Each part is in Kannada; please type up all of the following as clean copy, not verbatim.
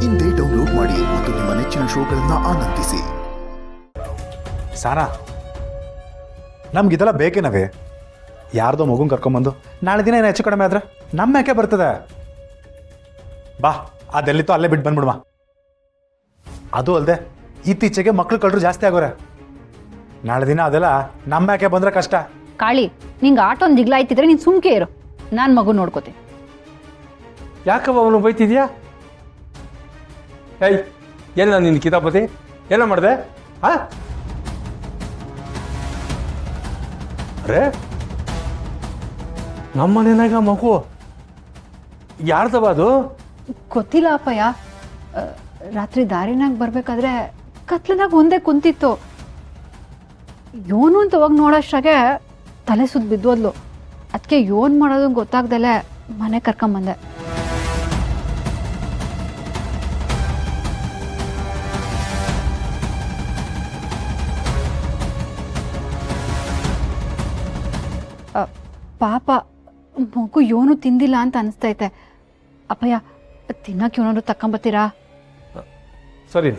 ಇಂದೇ ಡೌನ್ಲೋಡ್ ಮಾಡಿ ಮತ್ತು ನಿಮ್ಮ ನೆಚ್ಚಿನ ಶೋಗಳನ್ನು ಆನಂದಿಸಿ. ಸಾರಾ, ನಮ್ಗಿದೆಲ್ಲ ಬೇಕೇನವೇ? ಯಾರ್ದೋ ಮಗುನ್ ಕರ್ಕೊಂಬಂದು ನಾಳೆ ದಿನ ಏನು ಹೆಚ್ಚು ಕಡಿಮೆ ಆದ್ರೆ ನಮ್ಮ ಯಾಕೆ ಬರ್ತದೆ? ಬಾ, ಅದೆಲ್ಲಿತ್ತೋ ಅಲ್ಲೇ ಬಿಟ್ಟು ಬಂದ್ಬಿಡುವ. ಅದು ಅಲ್ಲದೆ ಇತ್ತೀಚೆಗೆ ಮಕ್ಳು ಕಳ್ಳರು ಜಾಸ್ತಿ ಆಗೋರೆ. ನಾಳೆ ದಿನ ಅದೆಲ್ಲ ನಮ್ಮ ಯಾಕೆ ಬಂದ್ರೆ ಕಷ್ಟ. ಕಾಳಿ, ನಿಂಗೆ ಆಟೋ ಒಂದು ಜಿಗ್ಲಾಯ್ತಿದ್ರೆ ನೀನು ಸುಮ್ಕೆ ಇರು, ನಾನು ಮಗು ನೋಡ್ಕೋತೀನಿ. ಯಾಕವ್ವ ಅವನು ಬೈತಿದ್ಯಾ? ಏಯ್, ಎಲ್ಲ ನಿನ್ನ ಕಿತಾಪತಿ ಏನೋ ಮಾಡಿದೆ? ಅರೇ, ನಮ್ಮ ಮನೆಯಾಗ ಮಗು ಯಾರ್ದವ ಅದು? ಗೊತ್ತಿಲ್ಲ ಅಪ್ಪಯ್ಯ. ರಾತ್ರಿ ದಾರಿನಾಗ ಬರ್ಬೇಕಾದ್ರೆ ಕತ್ಲನಾಗ ಒಂದೇ ಕುಂತಿತ್ತು. ಯೋನು ಅಂತ ಹೋಗಿ ನೋಡೋಷ್ಟಾಗೆ ತಲೆ ಸುತ್ತ ಬಿದ್ದೋದ್ಲು. ಅದಕ್ಕೆ ಯೋನ್ ಮಾಡೋದು ಗೊತ್ತಾಗ್ದಲೆ ಮನೆ ಕರ್ಕೊಂಬಂದೆ. ಪಾಪ ಮಗು ಯೋನು ತಿಂದಿಲ್ಲ ಅಂತ ಅನಿಸ್ತೈತೆ. ಅಪ್ಪಯ್ಯ, ತಿನ್ನಕ್ಕೆ ಏನಾದ್ರು ತಕೊಂಬತ್ತೀರಾ? ಸರಿ.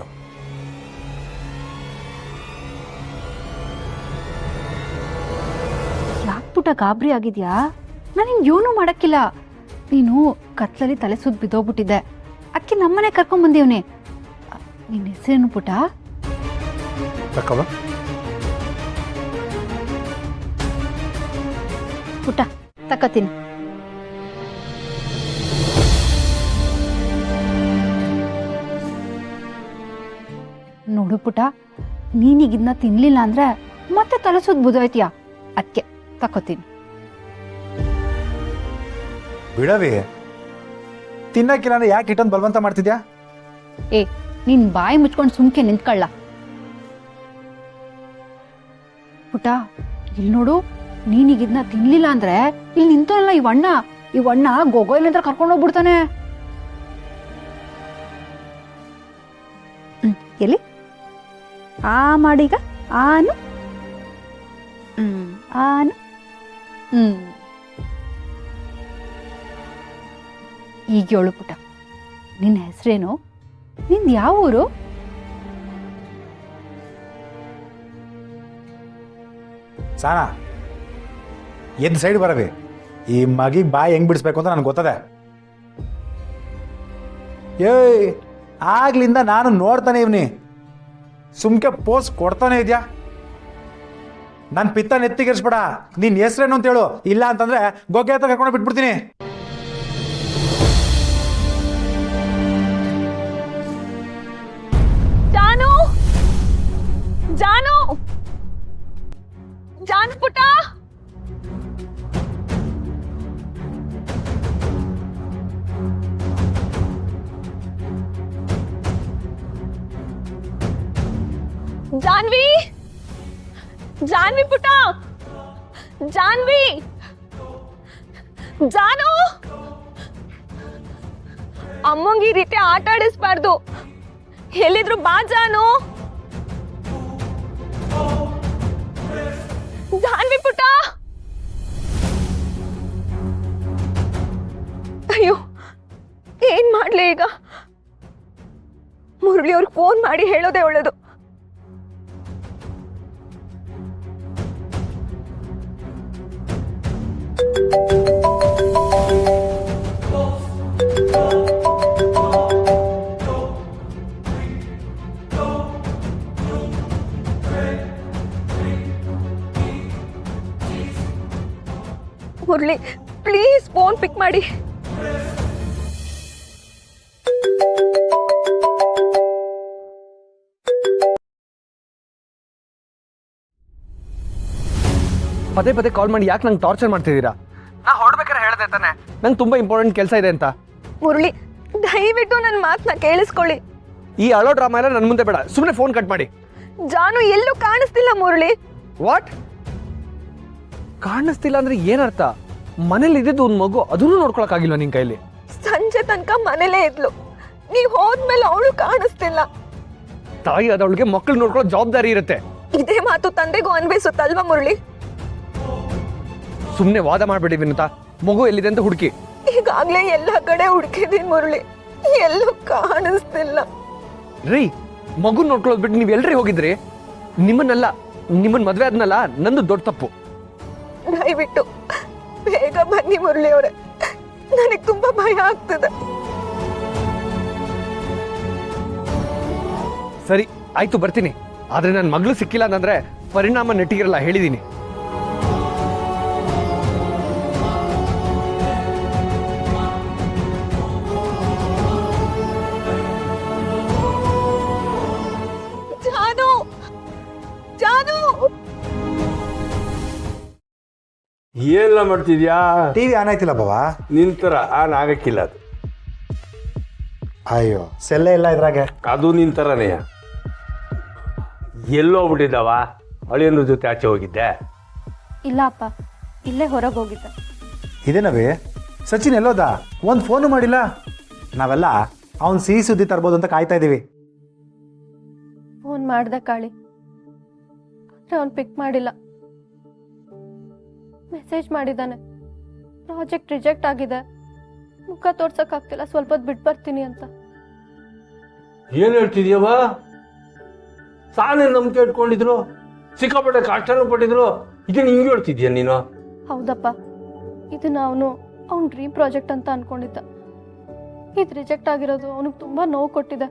ಯಾಕ್ಬಿಟ್ಟ ಗಾಬರಿ ಆಗಿದ್ಯಾ? ನಾನು ಹಿಂಗೆ ಯೋನು ಮಾಡಕ್ಕಿಲ್ಲ. ನೀನು ಕತ್ಲಲ್ಲಿ ತಲೆ ಸುತ್ತ ಬಿದ್ದೋಗ್ಬಿಟ್ಟಿದ್ದೆ, ಅದಕ್ಕೆ ನಮ್ಮನೆ ಕರ್ಕೊಂಬಂದೀವ್ನಿ. ನಿನ್ನ ಹೆಸರೇನು ಪುಟ? ಪುಟ ತಕ್ಕತೀನಿ. ನೋಡು ಪುಟ, ನೀನೀಗಿದ್ನ ತಿನ್ಲಿಲ್ಲ ಅಂದ್ರೆ ಮತ್ತೆ ತಲೆ ಸುತ್ತ ಬುದೋಯ್ತೀಯ. ಅದಕ್ಕೆ ತಕೋತೀನಿ. ಬಿಡವಿ, ತಿನ್ನಕ್ಕಿಲ್ಲ ಅಂದ್ರೆ ಯಾಕೆ ಇಟ್ಟೊಂದು ಬಲವಂತ ಮಾಡ್ತಿದ್ಯಾ? ಏ, ನಿನ್ ಬಾಯಿ ಮುಚ್ಕೊಂಡು ಸುಮ್ಕೆ ನಿಂತ್ಕೊಳ್ಳ. ಪುಟ, ಇಲ್ಲಿ ನೋಡು, ನೀನೀಗಿದ್ನ ತಿನ್ಲಿಲ್ಲ ಅಂದ್ರೆ ಇಲ್ಲಿ ನಿಂತಲ್ಲ ಈ ವಣ್ಣ ಗೊಗೋಯ್ಲ ಅಂತ ಕರ್ಕೊಂಡು ಹೋಗ್ಬಿಡ್ತಾನೆ. ಎಲ್ಲಿ ಆ ಮಾಡೀಗ ಆನು ಆನು ಈಗ ಹೇಳು ಪುಟ, ನಿನ್ನ ಹೆಸರೇನು? ನಿಂದು ಯಾವ ಊರು? ಸಾನಾ, ಎದ್ದು ಸೈಡ್ ಬರವಿ. ಈ ಮಗಿಗೆ ಬಾಯಿ ಹೆಂಗ್ ಬಿಡಿಸ್ಬೇಕು ಅಂತ ನನಗೆ ಗೊತ್ತದೆ. ಏಯ್, ಆಗ್ಲಿಂದ ನಾನು ನೋಡ್ತಾನೆ ಇವ್ನಿ, ಸುಮ್ಕೆ ಪೋಸ್ ಕೊಡ್ತಾನೆ ಇದೆಯಾ? ನನ್ನ ಪಿತ್ತ ನೆತ್ತಿಗೆರ್ಸ್ಬೇಡ. ನಿನ್ನ ಹೆಸ್ರೇನು ಅಂತ ಹೇಳು, ಇಲ್ಲ ಅಂತಂದ್ರೆ ಗೊಗ್ಗೆ ಹತ್ರ ಕರ್ಕೊಂಡು ಬಿಟ್ಬಿಡ್ತೀನಿ. ಜಾನು, ಜಾನು, ಜಾನು ಪುಟ, ಜಾನ್ವಿ, ಜಾನ್ವಿ ಪುಟ, ಜಾನ್ವಿ, ಜಾನು, ಅಮ್ಮಂಗೆ ಈ ರೀತಿ ಆಟ ಆಡಿಸ್ಬಾರ್ದು. ಎಲ್ಲಿದ್ರು ಬಾ ಜಾನು. ಜಾನ್ವಿ ಪುಟ, ಅಯ್ಯೋ ಏನ್ ಮಾಡ್ಲಿ ಈಗ? ಮುರಳಿ ಅವ್ರಿಗೆ ಫೋನ್ ಮಾಡಿ ಹೇಳೋದೇ ಒಳ್ಳೇದು. ಮುರಳಿ, ಪ್ಲೀಸ್ ಫೋನ್ ಪಿಕ್ ಮಾಡಿ. ಪದೇ ಪದೇ ಕಾಲ್ ಮಾಡಿ ಯಾಕೆ ನಂಗೆ ಟಾರ್ಚರ್ ಮಾಡ್ತಿದ್ದೀರಾ? ನಾ ಹೊರಡ್ಬೇಕಾದ್ರೆ ಹೇಳ್ದೆ ತಾನೆ ನಂಗೆ ತುಂಬಾ ಇಂಪಾರ್ಟೆಂಟ್ ಕೆಲಸ ಇದೆ ಅಂತ. ಮುರಳಿ, ದಯವಿಟ್ಟು ನನ್ನ ಮಾತನ್ನ ಕೇಳಿಸ್ಕೊಳ್ಳಿ. ಈ ಅಳೋ ಡ್ರಾಮಾ ಎಲ್ಲ ನನ್ನ ಮುಂದೆ ಬೇಡ, ಸುಮ್ಮನೆ ಫೋನ್ ಕಟ್ ಮಾಡಿ. ಜಾನು ಎಲ್ಲೂ ಕಾಣಿಸ್ತಿಲ್ಲ ಮುರಳಿ. ವಾಟ್? ಕಾಣಿಸ್ತಿಲ್ಲ ಅಂದ್ರೆ ಏನರ್ಥ? ಮನೇಲಿ ಇದ್ದಿದ್ದು ಒಂದು ಮಗು, ಅದನ್ನು ನೋಡ್ಕೊಳಕ್ಕಾಗಿಲ್ವ ನಿನ್ ಕೈಲಿ? ಸಂಜೆ ತನಕ ಮನೇಲೇ ಇದ್ಲು, ನೀವ್ ಹೋದ್ಮೇಲೆ ಅವಳು ಕಾಣಿಸ್ತಿಲ್ಲ. ತಾಯಿ ಅದವಳಿಗೆ ಮಕ್ಕಳು ನೋಡ್ಕೊಳ್ಳೋ ಜವಾಬ್ದಾರಿ ಇರುತ್ತೆ. ಇದೇ ಮಾತು ತಂದೆಗೂ ಅನ್ವಯಿಸುತ್ತಲ್ವಾ ಮುರಳಿ? ಸುಮ್ಮನೆ ವಾದ ಮಾಡಬೇಡಿ ವಿನುತಾ, ಮಗು ಎಲ್ಲಿದೆ ಅಂತ ಹುಡುಕಿ. ಈಗಾಗ್ಲೇ ಎಲ್ಲ ಕಡೆ ಹುಡುಕಿದೀನಿ ಮುರಳಿ, ಎಲ್ಲೂ ಕಾಣಿಸ್ತಿಲ್ಲ. ರೀ, ಮಗು ನೋಡ್ಕೊಳ್ಳೋದು ಬಿಟ್ಟು ನೀವು ಎಲ್ರಿ ಹೋಗಿದ್ರಿ? ನಿಮ್ಮನ್ನ ಮದ್ವೆ ಆದ್ನಲ್ಲ, ನಂದು ದೊಡ್ಡ ತಪ್ಪು. ದಯವಿಟ್ಟು ಬೇಗ ಬನ್ನಿ ಮುರಳಿ ಅವರೇ, ನನಗೆ ತುಂಬಾ ಭಯ ಆಗ್ತದೆ. ಸರಿ ಆಯ್ತು, ಬರ್ತೀನಿ. ಆದ್ರೆ ನನ್ನ ಮಗಳು ಸಿಕ್ಕಿಲ್ಲ ಅಂತಂದ್ರೆ ಪರಿಣಾಮ ನೆಟ್ಟಿಗಿರಲ್ಲ, ಹೇಳಿದೀನಿ. ಜಾನು, ಜಾನು, ಏನೆಲ್ಲ ಮಾಡ್ತಿದ್ಯಾ? ಟಿವಿ ಆನ್ ಆಯ್ತಿಲ್ಲ ಬಾವಾ. ನಿಂತರ ಆನ್ ಆಗಕ್ಕಿಲ್ಲ ಅದು. ಅಯ್ಯೋ, ಸೆಲ್ಲೇ ಇಲ್ಲ ಇದ್ರಾಗೆ. ಅದು ನಿಂತರನೇ. ಎಲ್ಲೋಗ್ಬಿಟ್ಟಿದ್ದಾವ? ಅಳಿಯಂದ್ರ ಜೊತೆ ಆಚೆ ಹೋಗಿದ್ದೆ? ಇಲ್ಲ ಅಪ್ಪ, ಇಲ್ಲೇ ಹೊರಗೆ ಹೋಗಿದ್ದೆ. ಇದೇನವೇ, ಸಚಿನ್ ಎಲ್ಲೋದ? ಒಂದು ಫೋನು ಮಾಡಿಲ್ಲ. ನಾವೆಲ್ಲ ಅವ್ನು ಸಿಹಿ ಸುದ್ದಿ ತರ್ಬೋದು ಅಂತ ಕಾಯ್ತಾ ಇದ್ದೀವಿ. ಫೋನ್ ಮಾಡ್ದೆ ಕಾಳಿ, ಆದರೆ ಅವ್ನು ಪಿಕ್ ಮಾಡಿಲ್ಲ. ಮೆಸೇಜ್ ಮಾಡಿದ್ದಾನೆ, ಪ್ರಾಜೆಕ್ಟ್ ರಿಜೆಕ್ಟ್ ಆಗಿದೆ, ಮುಖ ತೋರ್ಸಕ್ಕಾಗ್ತಿಲ್ಲ, ಸ್ವಲ್ಪ ಹೊತ್ತು ಬಿಟ್ಟು ಬರ್ತೀನಿ ಅಂತ. ಏನ್ ಹೇಳ್ತಿದ್ಯವ? ಸಾನೇ ನಂಬಿಕೆ ಇಟ್ಕೊಂಡಿದ್ರು, ಸಿಕ್ಕಾಪಟ್ಟೆ ಕಷ್ಟನೂ ಪಟ್ಟಿದ್ರು, ಇದನ್ನ ಹಿಂಗೆ ಹೇಳ್ತಿದ್ಯಾ ನೀನು? ಹೌದಪ್ಪ, ಇದನ್ನ ಅವ್ನ ಡ್ರೀಮ್ ಪ್ರಾಜೆಕ್ಟ್ ಅಂತ ಅನ್ಕೊಂಡಿದ್ದ. ಇದು ರಿಜೆಕ್ಟ್ ಆಗಿರೋದು ಅವನಿಗೆ ತುಂಬಾ ನೋವು ಕೊಟ್ಟಿದೆ.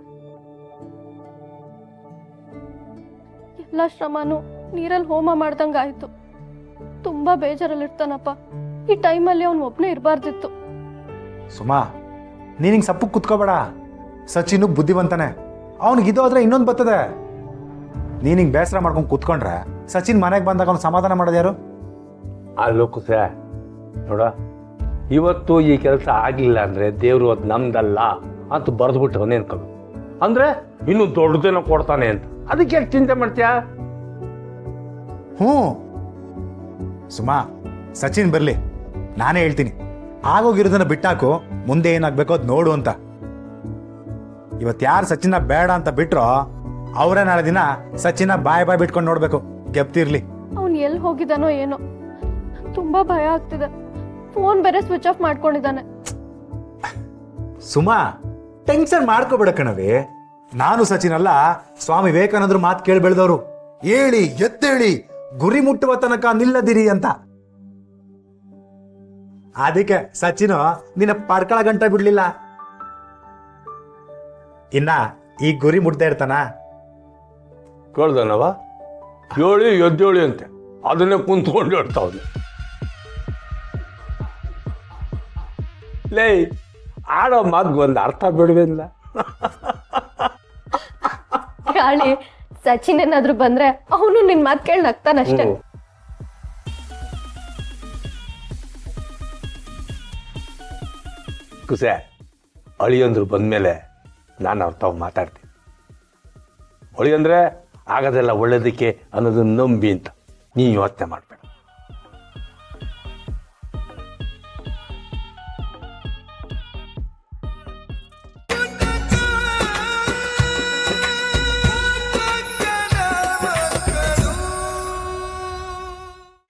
ಎಲ್ಲ ಶ್ರಮನೂ ನೀರಲ್ಲಿ ಹೋಮ ಮಾಡ್ದಂಗೆ ಆಯ್ತು. ತುಂಬಾ ಬೇಜಾರಲ್ಲಿರ್ತಾನಪ್ಪ. ಈ ಟೈಮಲ್ಲಿ ಅವ್ನು ಒಬ್ಬನೇ ಇರಬಾರ್ದಿತ್ತು. ಸುಮಾ, ನೀನಿಂಗೆ ಸಪ್ಪು ಕುತ್ಕೋಬೇಡ. ಸಚಿನ್ ಬುದ್ಧಿವಂತಾನೆ, ಅವ್ನಿಗೆ ಇದು ಆದ್ರೆ ಇನ್ನೊಂದು ಬರ್ತದೆ. ನೀನಿಂಗೆ ಬೇಸರ ಮಾಡ್ಕೊಂಡು ಕುತ್ಕೊಂಡ್ರೆ ಸಚಿನ್ ಮನೆಗೆ ಬಂದಾಗ ಅವ್ನು ಸಮಾಧಾನ ಮಾಡೋದು ಯಾರು? ಅಲ್ಲೋ ಕುಸೆ ನೋಡ, ಇವತ್ತು ಈ ಕೆಲಸ ಆಗಿಲ್ಲ ಅಂದ್ರೆ ದೇವ್ರು ಅದು ನಮ್ದಲ್ಲ ಅಂತ ಬರೆದ್ಬಿಟ್ಟು ಅವನೇನ್ಕೋಬೇಕು. ಅಂದ್ರೆ ಇನ್ನು ದೊಡ್ಡದೇನೋ ಕೊಡ್ತಾನೆ ಅಂತ, ಅದಕ್ಕೆ ಯಾಕೆ ಚಿಂತೆ ಮಾಡ್ತೀಯಾ? ಹ್ಞೂ ಸುಮಾ, ಸಚಿನ್ ಬರಲಿ, ನಾನೇ ಹೇಳ್ತೀನಿ. ಆಗೋಗಿರೋದನ್ನ ಬಿಟ್ಟಾಕು, ಮುಂದೆ ಏನಾಗಬೇಕೋ ಅದು ನೋಡು ಅಂತ. ಇವತ್ತು ಯಾರು ಸಚಿನ್ನ ಬೇಡ ಅಂತ ಬಿಟ್ರೋ ಅವರೇ ನಾಳೆ ದಿನ ಸಚಿನ್ನ ಬಾಯ್ ಬಿಟ್ಕೊಂಡು ನೋಡ್ಬೇಕು. ಗೆಪ್ತಿರ್ಲಿ. ಅವ್ನು ಎಲ್ಲಿ ಹೋಗಿದ್ದಾನೋ ಏನೋ, ತುಂಬಾ ಭಯ ಆಗ್ತಿದೆ. ಫೋನ್ ಬೇರೆ ಸ್ವಿಚ್ ಆಫ್ ಮಾಡ್ಕೊಂಡಿದ್ದಾನೆ. ಸುಮಾ, ಟೆನ್ಷನ್ ಮಾಡ್ಕೋಬೇಡ ಕಣವಿ. ನಾನು ಸಚಿನ್ ಅಲ್ಲ, ಸ್ವಾಮಿ ವಿವೇಕಾನಂದರು ಮಾತು ಕೇಳಿ ಬೆಳೆದವರು. ಹೇಳಿ ಎತ್ತೇಳಿ ಗುರಿ ಮುಟ್ಟುವ ತನಕ ನಿಲ್ಲದಿರಿ ಅಂತ. ಅದಕ್ಕೆ ಸಚಿನ್ ನಿನ್ನ ಪಡ್ಕಳ ಗಂಟ ಬಿಡ್ಲಿಲ್ಲ. ಇನ್ನ ಈ ಗುರಿ ಮುಟ್ದೇ ಇರ್ತಾನ? ಕೇಳ್ದನವ, ಹೇಳಿ ಎದ್ದೇಳಿ ಅಂತೆ, ಅದನ್ನೇ ಕುಂತ್ಕೊಂಡು ಹೇಳ್ತಾವ್ನೆ. ಲೇ, ಆಡೋ ಮಾತು ಒಂದು ಅರ್ಥ ಬಿಡ್ಬೇಕಿಲ್ಲ. ಕಾಳಿ, ಸಚಿನ್ ಏನಾದ್ರು ಬಂದ್ರೆ ಅವನು ನಿನ್ ಮಾತ್ ಕೇಳಿ ನಗ್ತಾನಷ್ಟೇ. ಕುಸೆ, ಅಳಿಯಂದ್ರು ಬಂದ್ಮೇಲೆ ನಾನು ಅವ್ರ ತಾವು ಮಾತಾಡ್ತೀನಿ. ಅಳಿಯಂದ್ರೆ ಆಗೋದೆಲ್ಲ ಒಳ್ಳೇದಕ್ಕೆ ಅನ್ನೋದನ್ನ ನಂಬಿ ಅಂತ ನೀ ಯೋಚನೆ ಮಾಡ್ಬೇಡ.